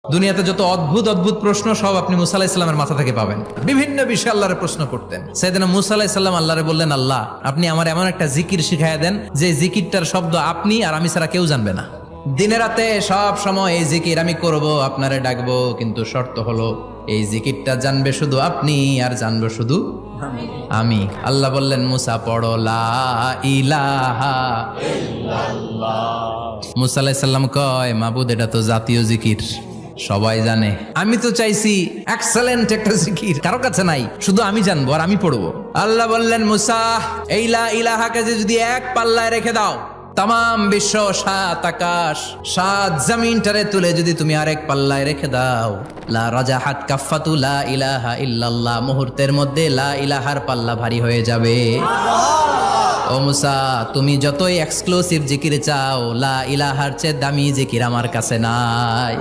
দুনিয়াতে যত অদ্ভুত অদ্ভুত প্রশ্ন সব আপনি মুসা আলাইহিস সালামের মাথা থেকে পাবেন। বিভিন্ন বিষয়ে আল্লাহরে প্রশ্ন করতেন। সাইয়েদনা মুসা আলাইহিস সালাম আল্লাহরে বললেন, আল্লাহ আপনি আমার এমন একটা জিকির শিখাইয়া দেন যে জিকিরটার শব্দ আপনি আর আমি ছাড়া কেউ জানবে না। দিনে রাতে সব সময় এই জিকির আমি করব, আপনারে ডাকবো, কিন্তু শর্ত হলো এই জিকিরটা জানবে শুধু আপনি আর জানবো শুধু আমি। আল্লাহ বললেন, মুসা পড়ো লা ইলাহা ইল্লাল্লাহ। মুসা আলাইহিস সালাম কয়, মাবুদ এটা তো জাতীয় জিকির, সবাই জানে। আমি তো চাইছি এক্সেলেন্ট একটা জিকির, কারো কাছে নাই, শুধু আমি জানবো আর আমি পড়বো। আল্লাহ বললেন, মুসা এই লা ইলাহাকে যদি এক পাল্লায় রেখে দাও, তাম বিশ্ব, 7 আকাশ 7 জমিনটারে তুলে যদি তুমি আরেক পাল্লায় রেখে দাও, লা রাজাহাত কাফাতু লা ইলাহা ইল্লাল্লাহ, মুহূর্তের মধ্যে লা ইলাহার পাল্লা ভারী হয়ে যাবে। ও মুসা, তুমি যতই এক্সক্লুসিভ জিকির চাও, লা ইলাহার চেয়ে দামি জিকির আমার কাছে নাই।